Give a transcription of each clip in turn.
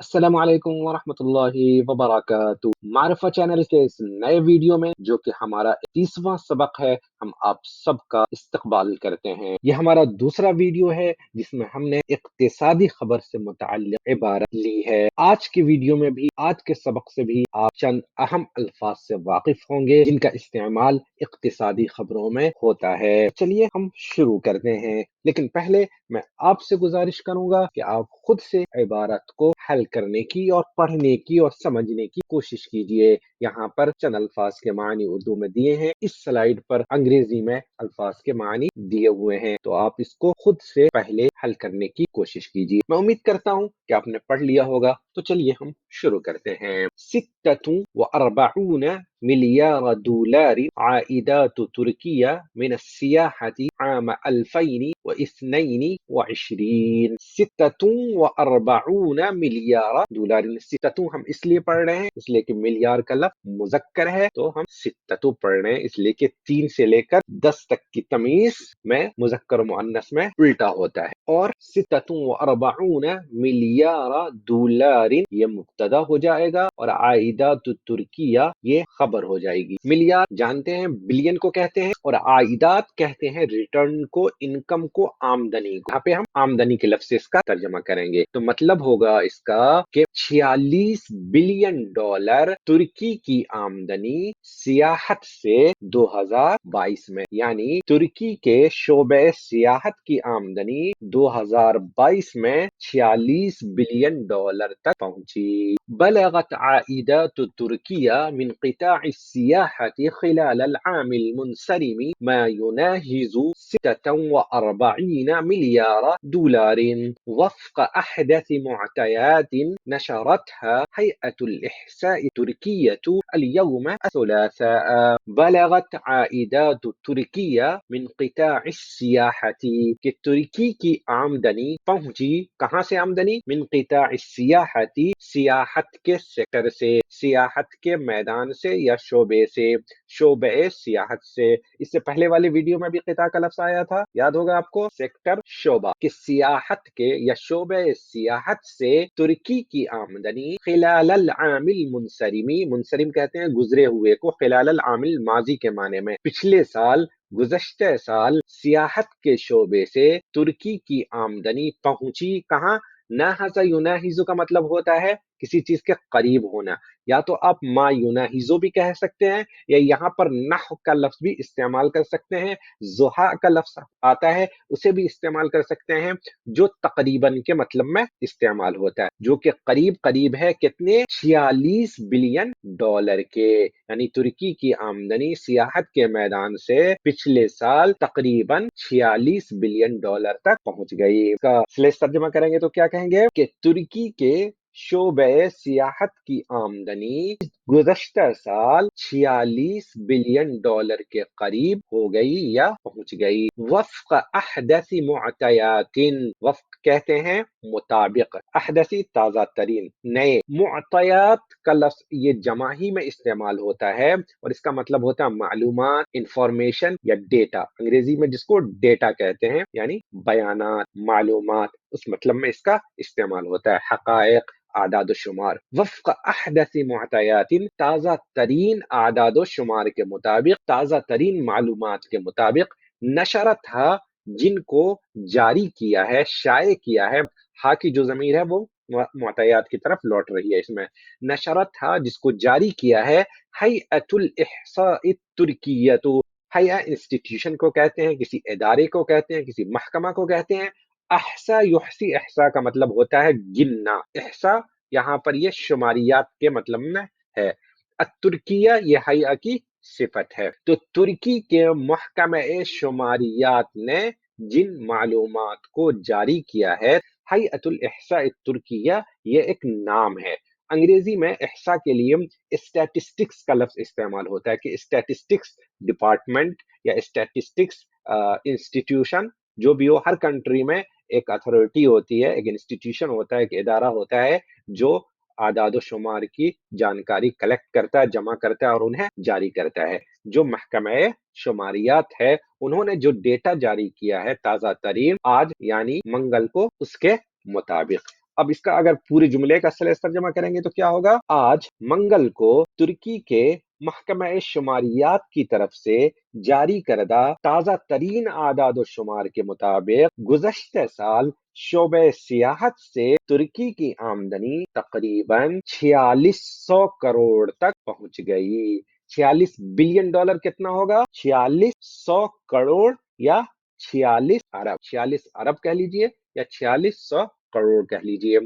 अस्सलाम वालेकुम वरहमतुल्लाहि वबरकातुह। मारिफा चैनल के इस नए वीडियो में जो कि हमारा 30वां सबक है, हम आप सबका इस्तकबाल करते हैं। ये हमारा दूसरा वीडियो है जिसमें हमने इक्तिसादी खबर से मुतअल्लिक़ इबारत ली है। आज के वीडियो में भी, आज के सबक से भी आप चंद अहम अल्फाज से वाकिफ होंगे जिनका इस्तेमाल इक्तिसादी खबरों में होता है। चलिए हम शुरू करते हैं, लेकिन पहले मैं आपसे गुजारिश करूंगा कि आप खुद से इबारत को हल करने की और पढ़ने की और समझने की कोशिश कीजिए। यहाँ पर चंद अल्फाज के मानी उर्दू में दिए हैं, इस स्लाइड पर अंग्रेजी में अल्फाज के मानी दिए हुए हैं, तो आप इसको खुद से पहले हल करने की कोशिश कीजिए। मैं उम्मीद करता हूँ कि आपने पढ़ लिया होगा, तो चलिए हम शुरू करते हैं। सित्ततु व अर्बऊन मिलियार डॉलर आइदात तुर्किया मिन सियाहती आम 2022। सित्ततु व अर्बऊन मिलियार डॉलर। सित्ततु हम इसलिए पढ़ रहे हैं इसलिए कि मिलियार का लफ्ज मुजक्कर है, तो हम सित्ततु पढ़ रहे हैं इसलिए कि 3 से लेकर 10 तक की तमीज में मुजक्कर मुअन्नस में उल्टा होता है। और सित्ततु व अर्बऊन मिलियार डॉलर ये मुब्तदा हो जाएगा और आइदात तुर्किया ये खबर हो जाएगी। मिलियार जानते हैं बिलियन को कहते हैं, और आइदात कहते हैं रिटर्न को, इनकम को, आमदनी को। यहाँ पे हम आमदनी के लफ्ज से इसका तर्जमा करेंगे, तो मतलब होगा इसका कि 46 बिलियन डॉलर तुर्की की आमदनी सियाहत से 2022 में, यानी तुर्की के शोबे सियाहत की आमदनी 2022 में 46 बिलियन डॉलर तक पहुंची। बलगत आइदात तुर्किया मिन क़िताअ सियाहती खिलाल अल-आम अल-मुनसरिम मा युनाहिज़ु 46 मिलियार डॉलर वफ़्क़ अहदथ मुअतयात नशरतहा हैअतुल इहसाअ तुर्किय्यतु अल-यौम अथ-थुलासाअ। बलगत आइदात तुर्किया मिन क़िताअ सियाहती कि तुर्की की आमदनी पहुंची, कहां से आमदनी? मिन क़िताअ सियाहती सियाहत के सेक्टर से, सियाहत के मैदान से या शोबे से, शोबे सियाहत से। इससे पहले वाले वीडियो में भी क़िता का लफ्ज आया था, याद होगा आपको, सेक्टर शोबा, कि सियाहत के या शोबे सियाहत से तुर्की की आमदनी खिलाल अल-आमिल मुनसरिमी, मुनसरिम कहते हैं गुजरे हुए को, खिलाल अल-आमिल माजी के माने में, पिछले साल, गुज़श्ते साल सियाहत के शोबे से तुर्की की आमदनी पहुंची कहां? नाहज़ा युनाहिज़ु का मतलब होता है किसी चीज के करीब होना, या तो आप मा युनाहिज़ु भी कह सकते हैं, या यहाँ पर नहव का लफ्ज भी इस्तेमाल कर सकते हैं। ज़ुहा का लफ्ज आता है, उसे भी इस्तेमाल कर सकते हैं, जो तकरीबन के मतलब में इस्तेमाल होता है, जो कि करीब करीब है कितने? 46 बिलियन डॉलर के, यानी तुर्की की आमदनी सियाहत के मैदान से पिछले साल तकरीबन 46 बिलियन डॉलर तक पहुंच गई। इसका स्लेश तर्जुमा करेंगे तो क्या कहेंगे कि तुर्की के शोबे सियाहत की आमदनी गुज़श्ता साल 46 बिलियन डॉलर के करीब हो गई या पहुंच गई। वफ़्क़ अहदसी मुअतयातिन, वफ़्क़ कहते हैं मुताबिक, अहदसी ताज़ा तरीन, नए, मुअतयात का लफ्ज ये जमा ही में इस्तेमाल होता है और इसका मतलब होता है मालूमात, इंफॉर्मेशन या डेटा, अंग्रेजी में जिसको डेटा कहते हैं, यानी बयानात, मालूमात, उस मतलब में इसका इस्तेमाल होता है। हक़ाइक़, आदाद शुमार। वफ़्क़ अहदसी मुअतयातिन, ताज़ा तरीन आदाद शुमार के मुताबिक, ताज़ा तरीन मालूमात के मुताबिक, नशरतहा जिनको जारी किया है, शाये किया है, हा की जो ज़मीर है वो मुअतयात की तरफ लौट रही है इसमें, नशरतहा जिसको जारी किया है, हैअतुल इहसाअ तुर्किय्यतु, हैया इंस्टीट्यूशन को कहते हैं, किसी इदारे को कहते हैं, किसी महकमा को कहते हैं। अहसा युहसी, अहसा का मतलब होता है गिनना, अहसा यहाँ पर ये शुमारियात के मतलब में है। तुर्किया ये हैया की सिफत है। तो तुर्की के महकमे शुमारियात ने जिन मालूमात को जारी किया है, हैअतुल इहसा तुर्किया ये एक नाम है। अंग्रेजी में इहसा के लिए स्टैटिस्टिक्स का लफ्ज इस्तेमाल होता है, कि स्टैटिस्टिक्स डिपार्टमेंट या स्टैटिस्टिक्स इंस्टीट्यूशन, जो भी हो, हर कंट्री में एक अथॉरिटी होती है, एक इंस्टीट्यूशन होता है, एक इदारा होता है जो आदाद शुमार की जानकारी कलेक्ट करता है, जमा करता है और उन्हें जारी करता है। जो महकमे शुमारियात है, उन्होंने जो डेटा जारी किया है ताज़ा तरीन आज यानी मंगल को, उसके मुताबिक अब इसका अगर पूरे जुमले का सलेस तर्जमा करेंगे तो क्या होगा? आज मंगल को तुर्की के महकमा शुमारियात की तरफ से जारी करदा ताज़ा तरीन आदाद शुमार के मुताबिक गुज़श्ते साल शोबे सियाहत से तुर्की की आमदनी तकरीबन 4600 करोड़ तक पहुंच गई। 46 बिलियन डॉलर कितना होगा? 4600 करोड़ या 46 अरब, 46 अरब कह लीजिए या 4600 करोड़ कह लीजिए।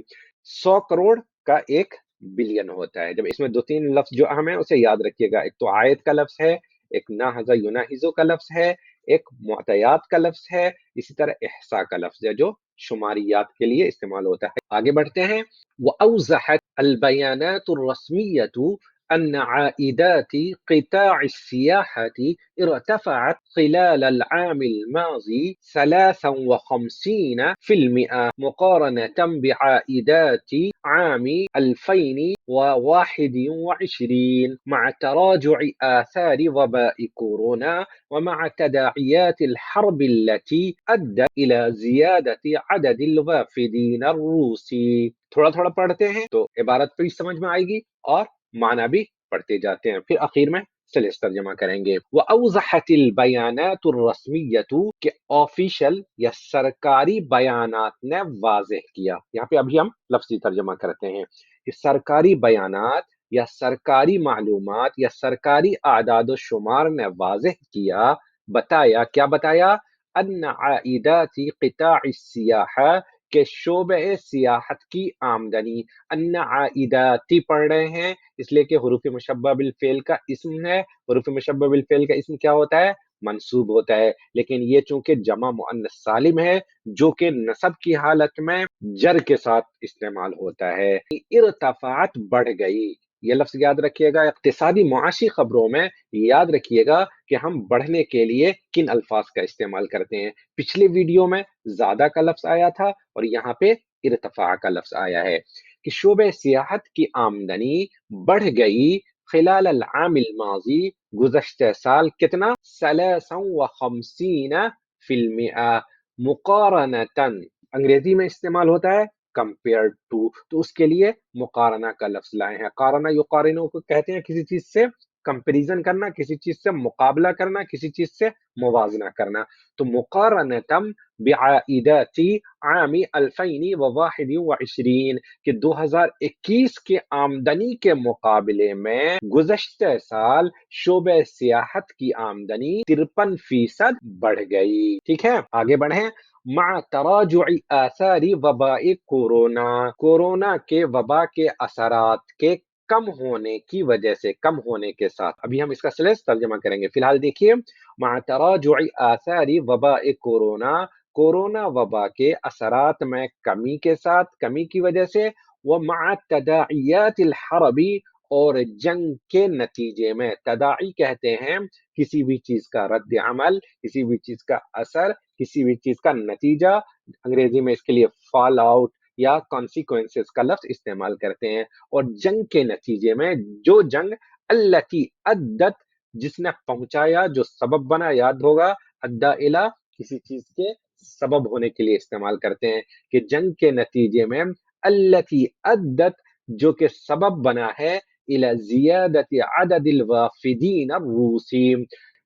100 करोड़ का एक बिलियन होता है। जब इसमें दो तीन लफ्ज जो अहम है उसे याद रखिएगा, एक तो आयत का लफ्ज है, एक नाहजा युनाहिजो का लफ्ज है, एक मुअतयात का लफ्ज है, इसी तरह इहसा का लफ्ज है जो शुमारियात के लिए इस्तेमाल होता है। आगे बढ़ते हैं। वअवज़हत अल बयानातुर रस्मिय्यतु أن عائدات قطاع السياحة ارتفعت خلال العام الماضي 53% مقارنة بعائدات عام 2021 مع تراجع آثار وباء كورونا ومع تداعيات الحرب التي أدت إلى زيادة عدد الوافدين الروسي. थोड़ा थोड़ा पढ़ते हैं तो इबारत भी समझ में आएगी और माना भी पढ़ते जाते हैं, फिर आखिर में सलेस तर्जमा करेंगे। वो अवज़हतिल बयानातुर रस्मिय्यतु के ऑफिशियल या सरकारी बयानात ने वाज़ेह किया। यहाँ पे अभी हम लफ्ज़ी तर्जमा करते हैं कि सरकारी बयानात या सरकारी मालूमात या सरकारी आदाद शुमार ने वाज़ेह किया, बताया, क्या बताया? अन्ना आइदाती क़िताअ सियाहा के शोबे सियाहत की आमदनी। अन्ना आइदाती पढ़ रहे हैं इसलिए कि हुरूफ मुशब्बह बिल फेल का इस्म है। हुरूफ मुशब्बह बिल फेल का इस्म क्या होता है? मंसूब होता है, लेकिन ये चूंकि जमा मुअन्नस सालिम है जो कि नसब की हालत में जर के साथ इस्तेमाल होता है। इर्तफात बढ़ गई, ये लफ्ज याद रखिएगा। इक्तिसादी मुआशी खबरों में याद रखिएगा कि हम बढ़ने के लिए किन अल्फाज का इस्तेमाल करते हैं। पिछले वीडियो में ज्यादा का लफ्ज आया था और यहाँ पे इर्तफा का लफ्ज आया है कि शोबे सियाहत की आमदनी बढ़ गई खिलाल अल आमिल माजी, गुज़श्ते साल कितना? 53% मुकारनतन, अंग्रेजी में इस्तेमाल होता है कंपेयर टू, तो उसके लिए मुकारना का लफ्ज लाए हैं। कारना युकारिनु को कहते हैं किसी चीज से कंपैरिजन करना, किसी चीज से मुकाबला करना, किसी चीज से मुवाजना करना। तो मुकारनतम बिआइदाती आमी 2021 के 2021 के आमदनी के मुकाबले में गुज़श्ते साल शोबे सियाहत की आमदनी 53% बढ़ गई। ठीक है, आगे बढ़े। मा तराजुई आसारी वबाई कोरोना, कोरोना के वबा के असरात के कम होने की वजह से, कम होने के साथ, अभी हम इसका सलेस तर्जमा करेंगे। फिलहाल देखिए, मा तराजुई आसारी वबाई कोरोना, कोरोना वबा के असरात में कमी के साथ, कमी की वजह से, व मा तदाइयातिल हरबी, और जंग के नतीजे में, तदाई कहते हैं किसी भी चीज का रद्द अमल, किसी भी चीज का असर, किसी भी चीज का नतीजा। अंग्रेजी में इसके लिए फॉल आउट या कॉन्सिक्वेंसेस का लफ्ज इस्तेमाल करते हैं। और जंग के नतीजे में, जो जंग अल्लती अद्दत, जिसने पहुंचाया, जो सबब बना, याद होगा अद्दा इला किसी चीज के सबब होने के लिए इस्तेमाल करते हैं कि जंग के नतीजे में अल्लती अद्दत, जो कि सबब बना है, इला जियादत अददिल वाफिदीन रूसी,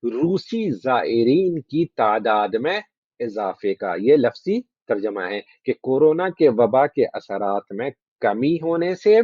रूसी जायरीन की तादाद में इजाफे का। ये लफ्जी तर्जमा है कि कोरोना के वबा के असरात में कमी होने से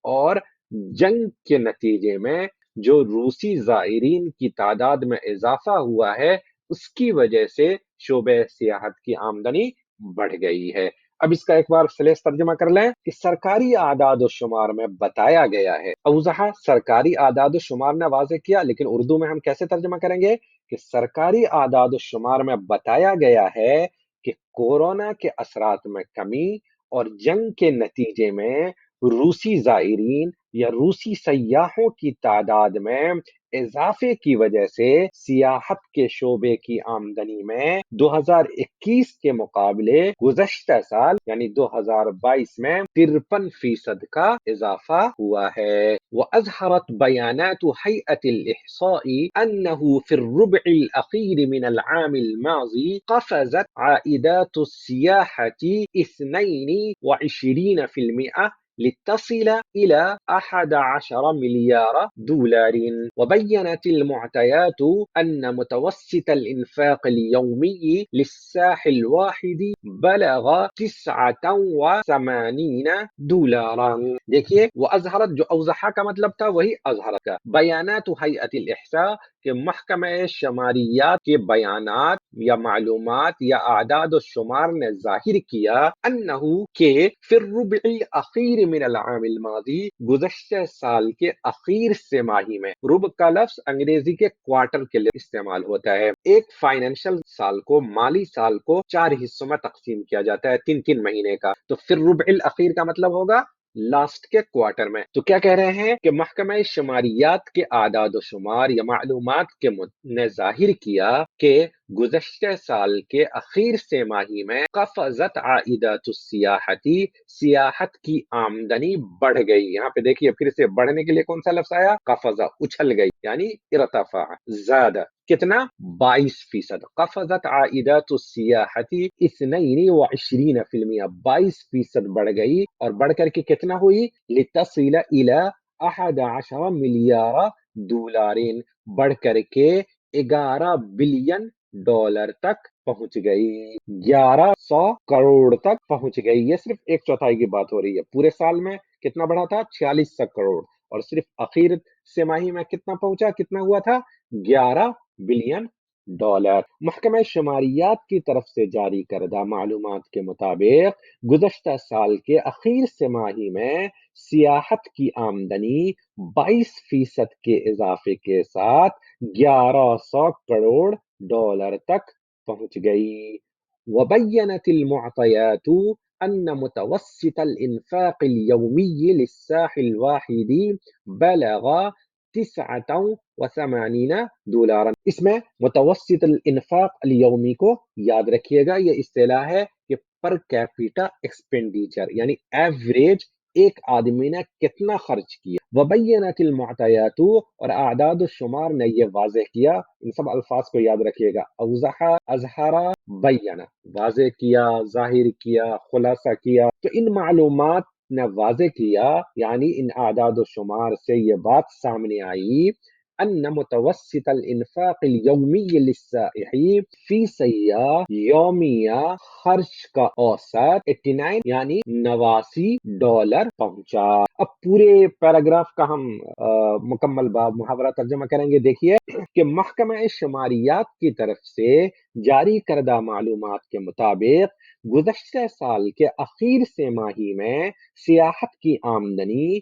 और जंग के नतीजे में जो रूसी जायरीन की तादाद में इजाफा हुआ है, उसकी वजह से शोबे सियाहत की आमदनी बढ़ गई है। अब इसका एक बार सलेस तर्जमा कर लें कि सरकारी आदाद शुमार में बताया गया है। अवज़हा सरकारी आदाद शुमार ने वाज़ेह किया, लेकिन उर्दू में हम कैसे तर्जमा करेंगे कि सरकारी आदाद शुमार में बताया गया है कि कोरोना के असरात में कमी और जंग के नतीजे में रूसी जायरीन یا روسی سیاحوں کی تعداد میں اضافے کی وجہ سے سیاحت کے شعبے کی آمدنی میں 2021 کے مقابلے گزشتہ سال یعنی 2022 میں 53% کا اضافہ ہوا ہے۔ وأظهرت بيانات هيئة الإحصاء أنه في الربع الأخير من العام الماضي قفزت عائدات السياحة 22% لتصل إلى 11 مليار دولار. وبينت المعطيات أن متوسط الإنفاق اليومي للساح الواحد بلغ 89 دولارا۔ دیکھیے وہ اظہرت، جو اوضحا کا مطلب تھا وہی اظہرت کا، بیانات حیات الاحصاء کہ محکمہ شماریات کے بیانات یا معلومات یا اعداد و شمار نے ظاہر کیا انہو کہ فی الربع الاخیر من العام الماضی گزشتہ سال کے اخیر سے ماہی میں، ربع کا لفظ انگریزی کے کوارٹر کے لیے استعمال ہوتا ہے۔ ایک فائنینشل سال کو، مالی سال کو 4 حصوں میں تقسیم کیا جاتا ہے، 3 مہینے کا، تو فی الربع الاخیر کا مطلب ہوگا لاسٹ کے کوارٹر میں۔ تو کیا کہہ رہے ہیں کہ محکمہ شماریات کے اعداد و شمار یا معلومات کے نے ظاہر کیا کہ گزشتہ سال کے اخیر سے ماہی میں قفزت عائدات السیاحتی، سیاحت کی آمدنی بڑھ گئی۔ یہاں پہ دیکھیے پھر سے بڑھنے کے لیے کون سا لفظ آیا؟ قفزہ، اچھل گئی، یعنی ارتفع، زیادہ، کتنا؟ 22%۔ قفزت عائدات السیاحتی 22%، 22% بڑھ گئی، اور بڑھ کر کے کتنا ہوئی؟ لتصل الى 11 ملیار دولار، بڑھ کر کے 11 بلین ڈالر تک پہنچ گئی، 1100 کروڑ تک پہنچ گئی۔ یہ صرف 1/4 کی بات ہو رہی ہے، پورے سال میں کتنا بڑھا تھا؟ 4600 کروڑ، اور صرف اخیر سے ماہی میں کتنا پہنچا، کتنا ہوا تھا؟ 11 بلین ڈالر۔ محکمہ شماریات کی طرف سے جاری کردہ معلومات کے مطابق گزشتہ سال کے اخیر سے ماہی میں سیاحت کی آمدنی 22% کے اضافے کے ساتھ 1100 کروڑ ڈالر تک پہنچ گئی۔ وبينت المعطيات أن متوسط الإنفاق اليومي للساح الواحد بلغ 89 دولارا۔ اس میں متوسط الانفاق الیومی کو یاد رکھیے گا، یہ اصطلاح ہے کہ پر کیپیٹا ایکسپینڈیچر، یعنی ایوریج ایک آدمی نے کتنا خرچ کیا۔ وبینت المعطیات، اور اعداد و شمار نے یہ واضح کیا، ان سب الفاظ کو یاد رکھیے گا، اوضحا، اظہرا، بینا، واضح کیا، ظاہر کیا، خلاصہ کیا، تو ان معلومات نے واضح کیا، یعنی ان اعداد و شمار سے یہ بات سامنے آئی ان متوسط الانفاق الیومی للسائح فی سیاح، یومیہ خرچ کا اوسط 89 یعنی 89 ڈالر پہنچا۔ اب پورے پیراگراف کا ہم مکمل باب محاورہ ترجمہ کریں گے۔ دیکھیے کہ محکمہ شماریات کی طرف سے جاری کردہ معلومات کے مطابق گزشتہ سال کے اخیر سے ماہی میں سیاحت کی آمدنی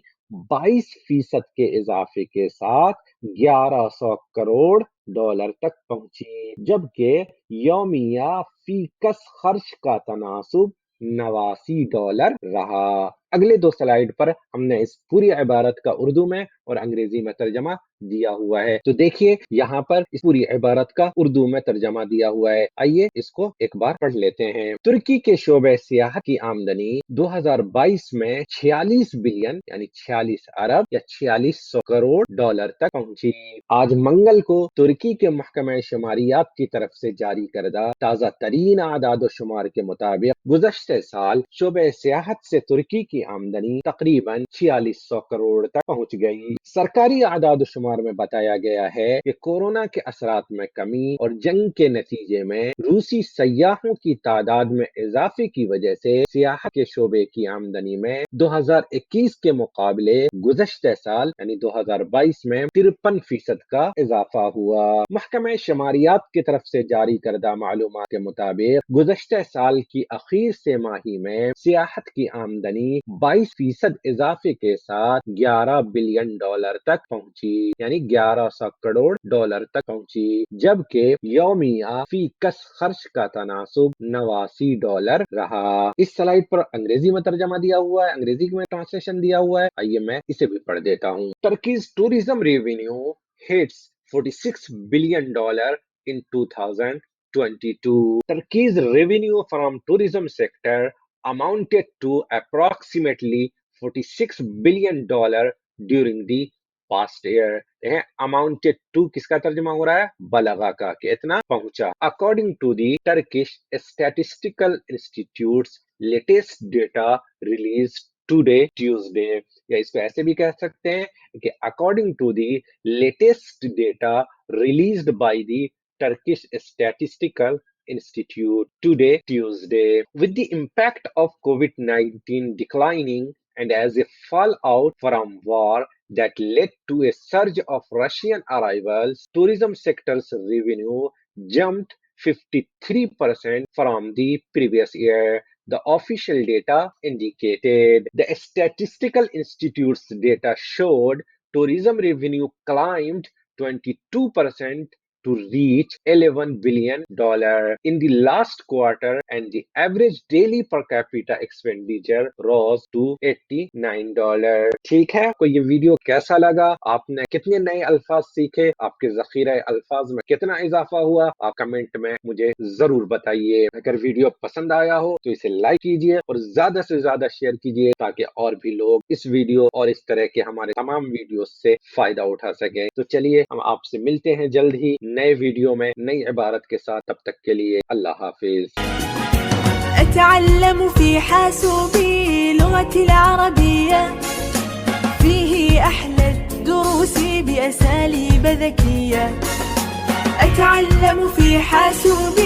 22% کے اضافے کے ساتھ 1100 کروڑ ڈالر تک پہنچی، جبکہ یومیہ فی کس خرچ کا تناسب 89 ڈالر رہا۔ اگلے 2 سلائیڈ پر ہم نے اس پوری عبارت کا اردو میں اور انگریزی میں ترجمہ دیا ہوا ہے، تو دیکھیے یہاں پر اس پوری عبارت کا اردو میں ترجمہ دیا ہوا ہے، آئیے اس کو ایک بار پڑھ لیتے ہیں۔ ترکی کے شعبہ سیاحت کی آمدنی 2022 میں 46 بلین یعنی 46 ارب یا 4600 کروڑ ڈالر تک پہنچی۔ آج منگل کو ترکی کے محکمہ شماریات کی طرف سے جاری کردہ تازہ ترین اعداد و شمار کے مطابق گزشتہ سال شعبہ سیاحت سے ترکی کی آمدنی تقریباً 4600 کروڑ تک پہنچ گئی۔ سرکاری اعداد و شمار میں بتایا گیا ہے کہ کورونا کے اثرات میں کمی اور جنگ کے نتیجے میں روسی سیاحوں کی تعداد میں اضافے کی وجہ سے سیاحت کے شعبے کی آمدنی میں 2021 کے مقابلے گزشتہ سال یعنی 2022 میں 53% کا اضافہ ہوا۔ محکمہ شماریات کی طرف سے جاری کردہ معلومات کے مطابق گزشتہ سال کی اخیر سے ماہی میں سیاحت کی آمدنی 22% اضافے کے ساتھ $11 بلین تک پہنچی، یعنی $1100 کروڑ تک پہنچی، جبکہ یومیہ فی کس خرچ کا تناسب $89 رہا۔ اس سلائیڈ پر انگریزی میں ترجمہ دیا ہوا ہے، انگریزی میں ٹرانسلیشن دیا ہوا ہے، آئیے میں اسے بھی پڑھ دیتا ہوں۔ ترکیز tourism revenue hits $46 billion in 2022. Turkey's revenue from tourism sector amounted to approximately $46 billion during the past year. Amounted to کس کا ترجمہ ہو رہا ہے؟ بلغا کا، کہ اتنا پہنچا۔ According to the Turkish Statistical Institute's latest data released today Tuesday، یا اس کو ایسے بھی کہہ سکتے ہیں کہ according to the latest data released by the Turkish Statistical Institute today Tuesday, with the impact of COVID-19 declining and as a fallout from war that led to a surge of Russian arrivals, tourism sector's revenue jumped 53% from the previous year, the official data indicated. The Statistical Institute's data showed tourism revenue climbed 22% to reach $11 billion in the last quarter, and the average daily per capita expenditure rose to $89. ٹھیک ہے، کوئی یہ video کیسا لگا؟ آپ نے کتنے نئے الفاظ سیکھے؟ آپ کے ذخیرہ الفاظ میں کتنا اضافہ ہوا؟ آپ کمنٹ میں مجھے ضرور بتائیے۔ اگر ویڈیو پسند آیا ہو تو اسے لائک کیجیے اور زیادہ سے زیادہ شیئر کیجیے تاکہ اور بھی لوگ اس ویڈیو اور اس طرح کے ہمارے تمام ویڈیوز سے فائدہ اٹھا سکیں۔ تو چلیے ہم آپ سے ملتے ہیں جلد ہی نئے ویڈیو میں نئی عبارت کے ساتھ، تب تک کے لیے اللہ حافظ۔ أتعلم في حاسوبي لغتي العربية، فيه أحلى الدروس بأساليب ذكية. أتعلم في حاسوبي